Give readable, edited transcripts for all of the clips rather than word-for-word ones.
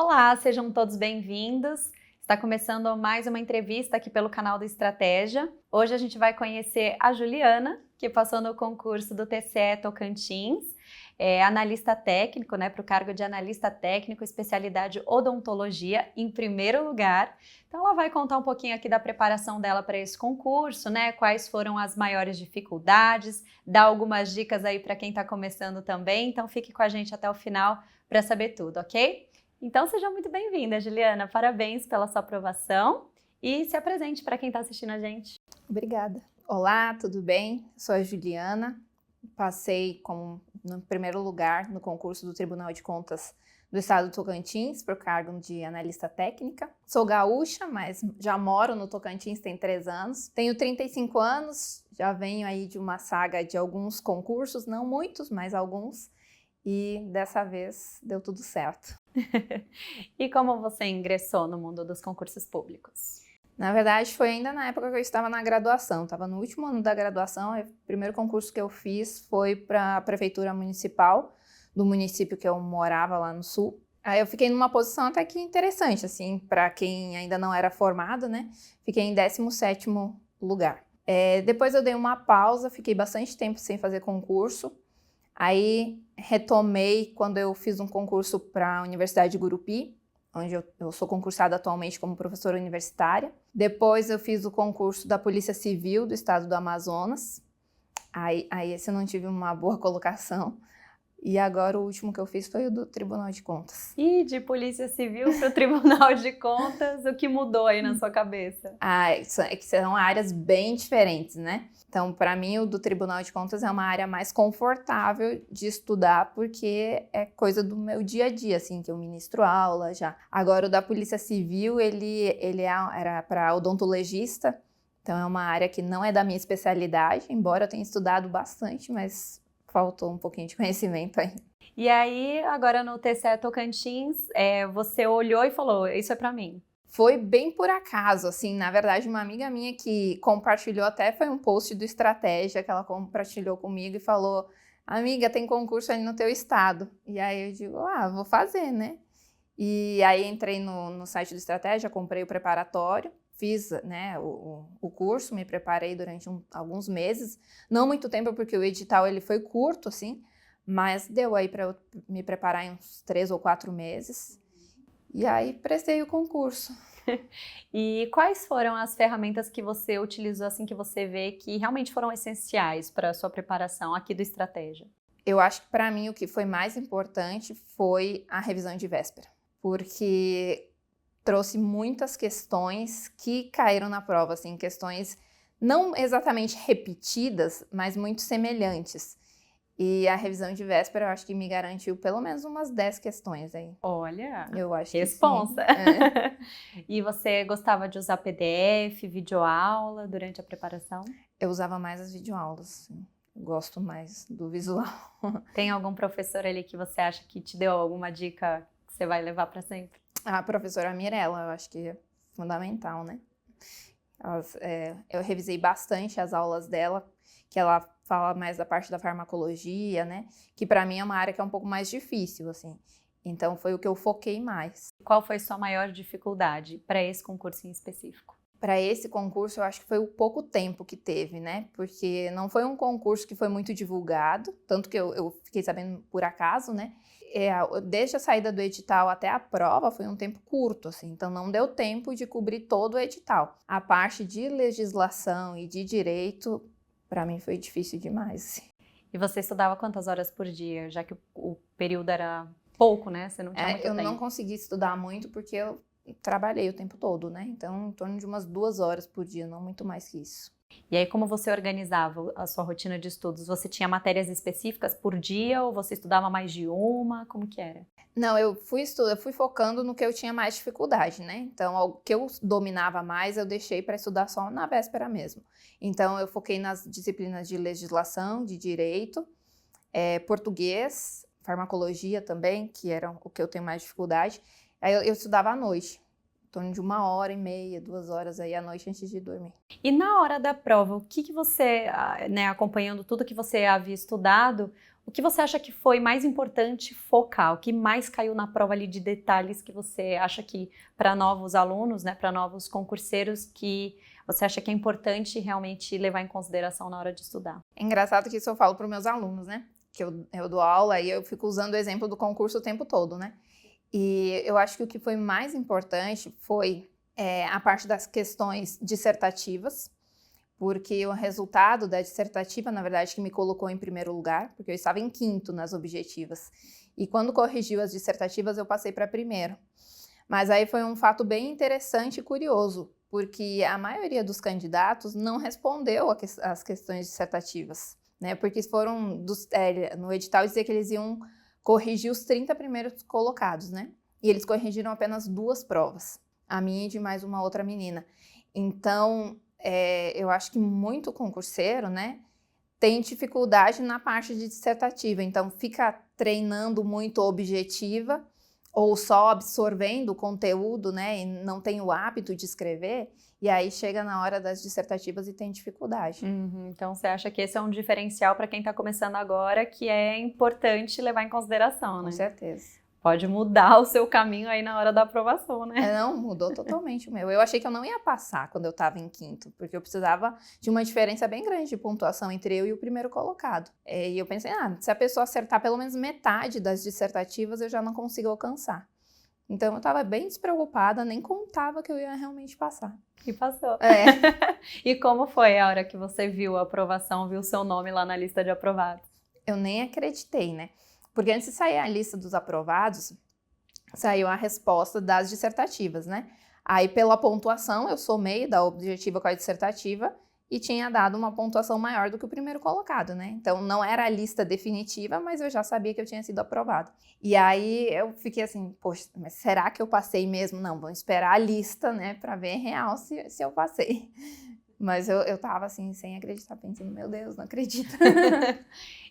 Olá, sejam todos bem-vindos. Está começando mais uma entrevista aqui pelo canal do Estratégia. Hoje a gente vai conhecer a Juliana, que passou no concurso do TCE Tocantins, analista técnico, para o cargo de analista técnico, especialidade odontologia, em primeiro lugar. Então ela vai contar um pouquinho aqui da preparação dela para esse concurso, quais foram as maiores dificuldades, dar algumas dicas aí para quem está começando também. Então fique com a gente até o final para saber tudo, ok? Então seja muito bem-vinda, Juliana. Parabéns pela sua aprovação e se apresente para quem está assistindo a gente. Obrigada. Olá, tudo bem? Sou a Juliana. Passei no primeiro lugar no concurso do Tribunal de Contas do Estado do Tocantins por cargo de analista técnica. Sou gaúcha, mas já moro no Tocantins tem 3 anos. Tenho 35 anos, já venho aí de uma saga de alguns concursos, não muitos, mas alguns. E dessa vez deu tudo certo. E como você ingressou no mundo dos concursos públicos? Na verdade, foi ainda na época que eu estava na graduação. Estava no último ano da graduação. O primeiro concurso que eu fiz foi para a prefeitura municipal do município que eu morava lá no sul. Aí eu fiquei numa posição até que interessante, assim, para quem ainda não era formado, Fiquei em 17º lugar. Depois eu dei uma pausa, fiquei bastante tempo sem fazer concurso. Aí retomei quando eu fiz um concurso para a Universidade de Gurupi, onde eu sou concursada atualmente como professora universitária. Depois eu fiz o concurso da Polícia Civil do Estado do Amazonas. Aí esse eu não tive uma boa colocação. E agora o último que eu fiz foi o do Tribunal de Contas. E de Polícia Civil para o Tribunal de Contas, o que mudou aí na sua cabeça? É que são áreas bem diferentes, Então, para mim, o do Tribunal de Contas é uma área mais confortável de estudar, porque é coisa do meu dia a dia, assim, que eu ministro aula já. Agora, o da Polícia Civil, era para odontologista, então é uma área que não é da minha especialidade, embora eu tenha estudado bastante, mas faltou um pouquinho de conhecimento aí. E aí, agora no TCE Tocantins, você olhou e falou, isso é para mim. Foi bem por acaso, assim, na verdade uma amiga minha que compartilhou, até foi um post do Estratégia que ela compartilhou comigo e falou: amiga, tem concurso ali no teu estado. E aí eu digo, vou fazer, E aí entrei no site do Estratégia, comprei o preparatório, fiz, o curso, me preparei durante alguns meses, não muito tempo porque o edital ele foi curto, assim, mas deu aí para eu me preparar em uns 3 ou 4 meses. E aí prestei o concurso. E quais foram as ferramentas que você utilizou, assim, que você vê que realmente foram essenciais para a sua preparação aqui do Estratégia? Eu acho que para mim o que foi mais importante foi a revisão de véspera, porque trouxe muitas questões que caíram na prova, assim, questões não exatamente repetidas, mas muito semelhantes. E a revisão de véspera, eu acho que me garantiu pelo menos umas 10 questões aí. Olha, eu acho responsa! Que sim. E você gostava de usar PDF, videoaula durante a preparação? Eu usava mais as videoaulas, sim. Gosto mais do visual. Tem algum professor ali que você acha que te deu alguma dica que você vai levar para sempre? A professora Mirella, eu acho que é fundamental, eu revisei bastante as aulas dela, que ela fala mais da parte da farmacologia, Que para mim é uma área que é um pouco mais difícil, assim. Então foi o que eu foquei mais. Qual foi sua maior dificuldade para esse concurso em específico? Para esse concurso, eu acho que foi o pouco tempo que teve, Porque não foi um concurso que foi muito divulgado, tanto que eu fiquei sabendo por acaso, Desde a saída do edital até a prova foi um tempo curto, assim, então não deu tempo de cobrir todo o edital. A parte de legislação e de direito, para mim foi difícil demais. Assim. E você estudava quantas horas por dia, já que o período era pouco, Você não tinha muito tempo. Eu não consegui estudar muito porque eu trabalhei o tempo todo, Então, em torno de umas 2 horas por dia, não muito mais que isso. E aí, como você organizava a sua rotina de estudos? Você tinha matérias específicas por dia ou você estudava mais de uma? Como que era? Não, eu fui focando no que eu tinha mais dificuldade, Então, o que eu dominava mais, eu deixei para estudar só na véspera mesmo. Então, eu foquei nas disciplinas de legislação, de direito, português, farmacologia também, que era o que eu tenho mais dificuldade. Aí eu estudava à noite, torno de 1h30, 2 horas aí à noite antes de dormir. E na hora da prova, o que você, né, acompanhando tudo que você havia estudado, o que você acha que foi mais importante focar? O que mais caiu na prova ali de detalhes que você acha que para novos alunos, né, para novos concurseiros, que você acha que é importante realmente levar em consideração na hora de estudar? É engraçado que isso eu falo para os meus alunos, né? Que eu dou aula e eu fico usando o exemplo do concurso o tempo todo, né? E eu acho que o que foi mais importante foi a parte das questões dissertativas, porque o resultado da dissertativa, na verdade, que me colocou em primeiro lugar, porque eu estava em quinto nas objetivas. E quando corrigiu as dissertativas, eu passei para primeiro. Mas aí foi um fato bem interessante e curioso, porque a maioria dos candidatos não respondeu as questões dissertativas, né? Porque foram, no edital dizia que eles iam corrigir os 30 primeiros colocados, né? E eles corrigiram apenas 2 provas, a minha e de mais uma outra menina. Então, eu acho que muito concurseiro, né, tem dificuldade na parte de dissertativa. Então, fica treinando muito objetiva ou só absorvendo o conteúdo, né, e não tem o hábito de escrever. E aí chega na hora das dissertativas e tem dificuldade. Então você acha que esse é um diferencial para quem está começando agora, que é importante levar em consideração, né? Com certeza. Pode mudar o seu caminho aí na hora da aprovação, né? Não, mudou totalmente o meu. Eu achei que eu não ia passar quando eu estava em quinto, porque eu precisava de uma diferença bem grande de pontuação entre eu e o primeiro colocado. E eu pensei, se a pessoa acertar pelo menos metade das dissertativas, eu já não consigo alcançar. Então, eu estava bem despreocupada, nem contava que eu ia realmente passar. E passou. E como foi a hora que você viu a aprovação, viu o seu nome lá na lista de aprovados? Eu nem acreditei, né? Porque antes de sair a lista dos aprovados, saiu a resposta das dissertativas, né? Aí, pela pontuação, eu somei da objetiva com a dissertativa e tinha dado uma pontuação maior do que o primeiro colocado, né? Então, não era a lista definitiva, mas eu já sabia que eu tinha sido aprovado. E aí, eu fiquei assim, poxa, mas será que eu passei mesmo? Não, vamos esperar a lista, né, para ver real se eu passei. Mas eu tava assim, sem acreditar, pensando, meu Deus, não acredito.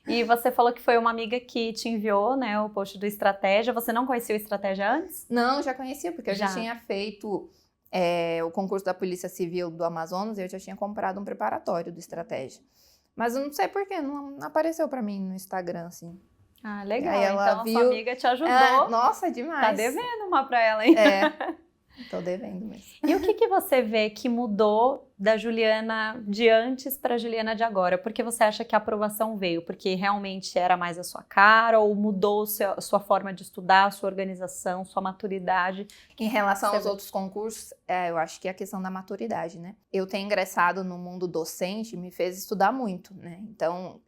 E você falou que foi uma amiga que te enviou, né, o post do Estratégia. Você não conhecia o Estratégia antes? Não, já conhecia, porque eu já tinha feito o concurso da Polícia Civil do Amazonas e eu já tinha comprado um preparatório do Estratégia. Mas eu não sei por que, não apareceu pra mim no Instagram, assim. Ah, legal. Aí ela então, viu... sua amiga te ajudou. Nossa, demais. Tá devendo uma pra ela, hein? Tô devendo mesmo. E o que você vê que mudou da Juliana de antes para a Juliana de agora? Por que você acha que a aprovação veio? Porque realmente era mais a sua cara ou mudou a sua forma de estudar, a sua organização, sua maturidade? Em relação aos outros concursos, eu acho que é a questão da maturidade, né? Eu ter ingressado no mundo docente me fez estudar muito, né? Então,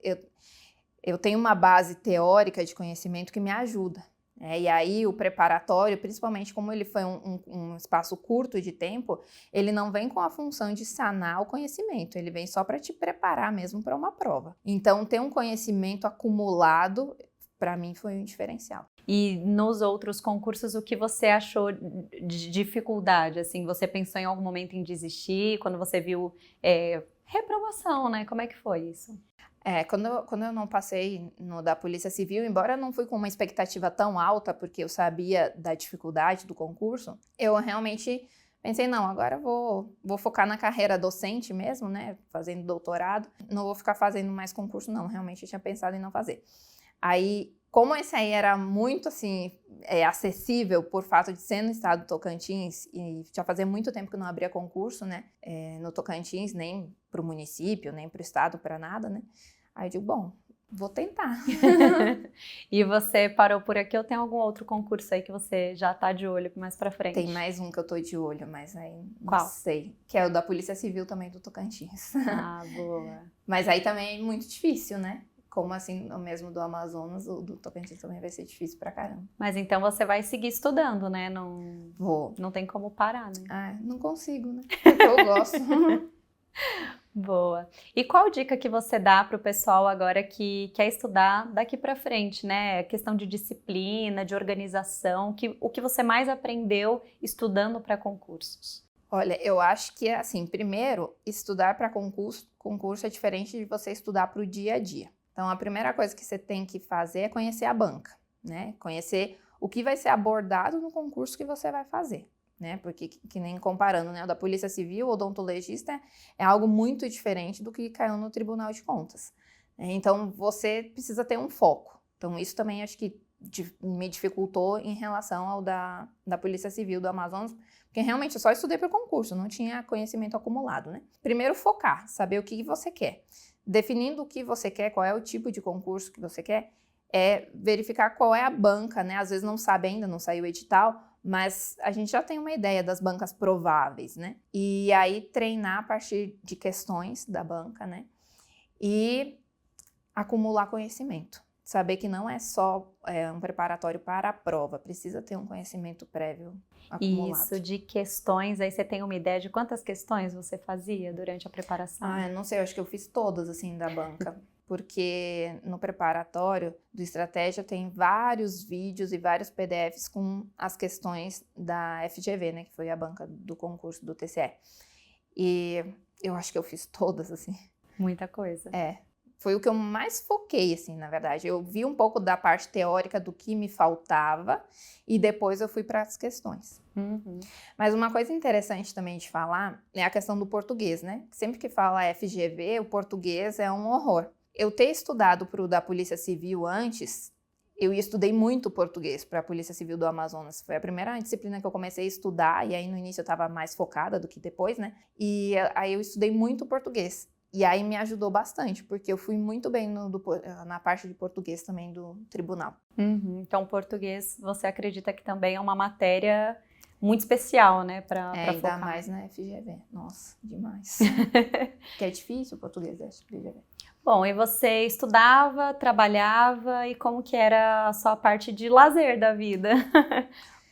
eu tenho uma base teórica de conhecimento que me ajuda. E aí o preparatório, principalmente como ele foi um espaço curto de tempo, ele não vem com a função de sanar o conhecimento, ele vem só para te preparar mesmo para uma prova. Então, ter um conhecimento acumulado, para mim, foi um diferencial. E nos outros concursos, o que você achou de dificuldade? Assim, você pensou em algum momento em desistir, quando você viu reprovação, né? Como é que foi isso? Quando eu não passei no da Polícia Civil, embora eu não fui com uma expectativa tão alta, porque eu sabia da dificuldade do concurso, eu realmente pensei, não, agora eu vou focar na carreira docente mesmo, né, fazendo doutorado, não vou ficar fazendo mais concurso não, realmente eu tinha pensado em não fazer. Aí, como esse aí era muito, assim, acessível por fato de ser no estado do Tocantins, e já fazia muito tempo que não abria concurso, né, no Tocantins, nem para o município, nem para o estado, para nada, né, aí eu digo, bom, vou tentar. E você parou por aqui ou tem algum outro concurso aí que você já tá de olho mais pra frente? Tem mais um que eu tô de olho, mas aí Qual? Não sei, que é o da Polícia Civil também do Tocantins. Ah, boa. Mas aí também é muito difícil, né? Como assim, o mesmo do Amazonas, o do Tocantins também vai ser difícil pra caramba. Mas então você vai seguir estudando, né? Não, Vou. Não tem como parar, né? Não consigo, né? Porque eu gosto. Boa. E qual dica que você dá para o pessoal agora que quer estudar daqui para frente, né? Questão de disciplina, de organização, o que você mais aprendeu estudando para concursos? Olha, eu acho que, assim, primeiro, estudar para concurso é diferente de você estudar para o dia a dia. Então, a primeira coisa que você tem que fazer é conhecer a banca, né? Conhecer o que vai ser abordado no concurso que você vai fazer. né? Porque, que nem comparando, né? O da Polícia Civil, o odontologista é algo muito diferente do que caiu no Tribunal de Contas. Então, você precisa ter um foco. Então, isso também acho que me dificultou em relação ao da Polícia Civil do Amazonas, porque realmente eu só estudei para o concurso, não tinha conhecimento acumulado, né? Primeiro, focar, saber o que você quer. Definindo o que você quer, qual é o tipo de concurso que você quer, é verificar qual é a banca, né? Às vezes não sabe ainda, não saiu o edital, mas a gente já tem uma ideia das bancas prováveis, né? E aí treinar a partir de questões da banca, né? E acumular conhecimento. Saber que não é só um preparatório para a prova, precisa ter um conhecimento prévio acumulado. Isso, de questões, aí você tem uma ideia de quantas questões você fazia durante a preparação? Eu não sei, eu acho que eu fiz todas, assim, da banca. Porque no preparatório do Estratégia tem vários vídeos e vários PDFs com as questões da FGV, né? Que foi a banca do concurso do TCE. E eu acho que eu fiz todas, assim. Muita coisa. Foi o que eu mais foquei, assim, na verdade. Eu vi um pouco da parte teórica do que me faltava e depois eu fui para as questões. Uhum. Mas uma coisa interessante também de falar é a questão do português, né? Sempre que fala FGV, o português é um horror. Eu ter estudado para o da Polícia Civil antes, eu estudei muito português para a Polícia Civil do Amazonas. Foi a primeira disciplina que eu comecei a estudar, e aí no início eu estava mais focada do que depois, né? E aí eu estudei muito português. E aí me ajudou bastante, porque eu fui muito bem na parte de português também do tribunal. Uhum. Então, português, você acredita que também é uma matéria muito especial, né, para focar? Ainda mais na FGV. Nossa, demais. Que é difícil o português da FGV. Bom, e você estudava, trabalhava, e como que era a sua parte de lazer da vida?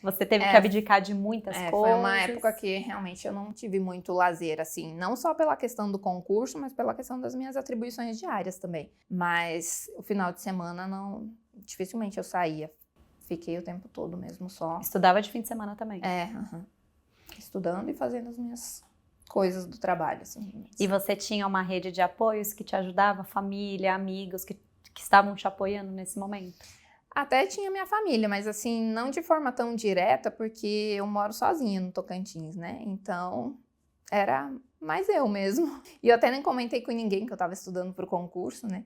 Você teve que abdicar de muitas coisas? Foi uma época que realmente eu não tive muito lazer, assim, não só pela questão do concurso, mas pela questão das minhas atribuições diárias também. Mas o final de semana, dificilmente eu saía. Fiquei o tempo todo mesmo só. Estudava de fim de semana também? Estudando e fazendo as minhas coisas do trabalho, assim. E você tinha uma rede de apoios que te ajudava? Família, amigos que estavam te apoiando nesse momento? Até tinha minha família, mas assim, não de forma tão direta, porque eu moro sozinha no Tocantins, né? Então, era mais eu mesmo. E eu até nem comentei com ninguém que eu tava estudando pro concurso, né?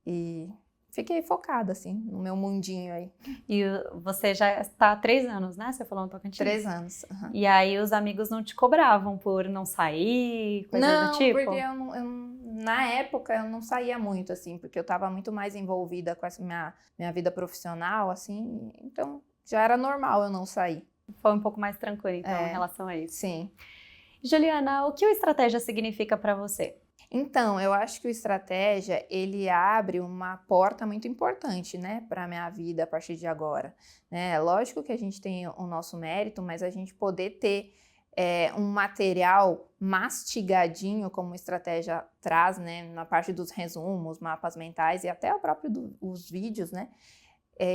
E fiquei focada, assim, no meu mundinho aí. E você já está há 3 anos, né? Você falou no Tocantins? 3 anos. E aí os amigos não te cobravam por não sair, coisa do tipo? Não, porque na época eu não saía muito, assim, porque eu estava muito mais envolvida com essa minha vida profissional, assim, então já era normal eu não sair. Foi um pouco mais tranquilo, então, em relação a isso. Sim. Juliana, o que o Estratégia significa para você? Então, eu acho que o Estratégia, ele abre uma porta muito importante, né, para a minha vida a partir de agora, né? Lógico que a gente tem o nosso mérito, mas a gente poder ter um material mastigadinho, como a Estratégia traz, né, na parte dos resumos, mapas mentais e até o próprio os vídeos, né?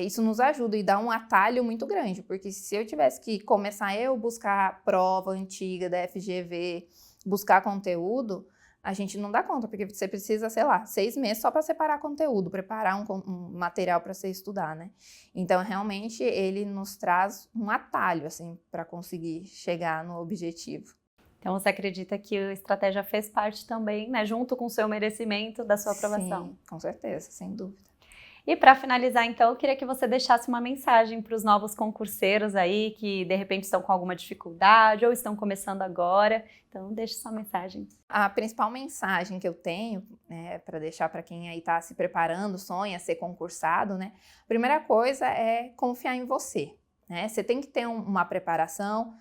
Isso nos ajuda e dá um atalho muito grande, porque se eu tivesse que começar buscar prova antiga da FGV, buscar conteúdo, a gente não dá conta, porque você precisa, sei lá, 6 meses só para separar conteúdo, preparar um material para você estudar, né? Então, realmente, ele nos traz um atalho, assim, para conseguir chegar no objetivo. Então, você acredita que a Estratégia fez parte também, né, junto com o seu merecimento, da sua aprovação? Sim, com certeza, sem dúvida. E para finalizar, então, eu queria que você deixasse uma mensagem para os novos concurseiros aí que, de repente, estão com alguma dificuldade ou estão começando agora. Então, deixe sua mensagem. A principal mensagem que eu tenho, né, para deixar para quem aí está se preparando, sonha ser concursado, né? A primeira coisa é confiar em você, né? Você tem que ter uma preparação.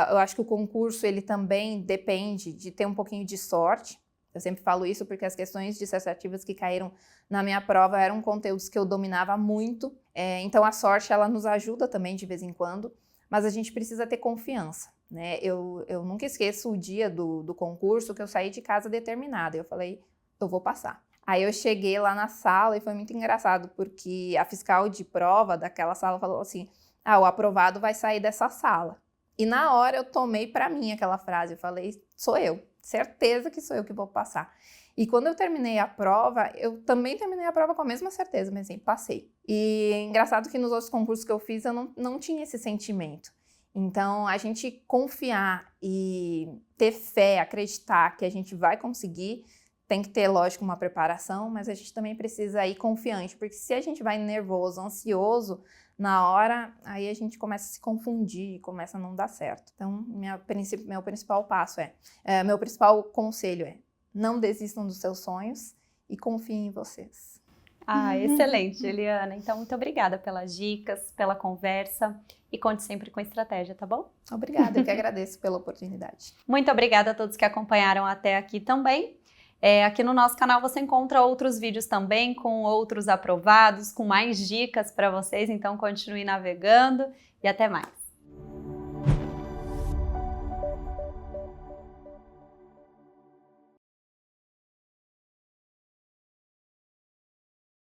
Eu acho que o concurso, ele também depende de ter um pouquinho de sorte. Eu sempre falo isso porque as questões dissertativas que caíram na minha prova eram conteúdos que eu dominava muito. Então, a sorte, ela nos ajuda também de vez em quando, mas a gente precisa ter confiança, né? Eu nunca esqueço o dia do concurso que eu saí de casa determinada. Eu falei, eu vou passar. Aí eu cheguei lá na sala e foi muito engraçado, porque a fiscal de prova daquela sala falou assim, o aprovado vai sair dessa sala. E na hora eu tomei para mim aquela frase, eu falei, sou eu. Certeza que sou eu que vou passar. E quando eu terminei a prova, eu também terminei a prova com a mesma certeza, mas assim, passei. E engraçado que nos outros concursos que eu fiz, eu não tinha esse sentimento. Então, a gente confiar e ter fé, acreditar que a gente vai conseguir, tem que ter, lógico, uma preparação, mas a gente também precisa ir confiante, porque se a gente vai nervoso, ansioso, na hora, aí a gente começa a se confundir, começa a não dar certo. Então, meu principal passo meu principal conselho é: não desistam dos seus sonhos e confiem em vocês. Excelente, Juliana. Então, muito obrigada pelas dicas, pela conversa e conte sempre com estratégia, tá bom? Obrigada, eu que agradeço pela oportunidade. Muito obrigada a todos que acompanharam até aqui também. Aqui no nosso canal você encontra outros vídeos também com outros aprovados, com mais dicas para vocês, então continue navegando e até mais.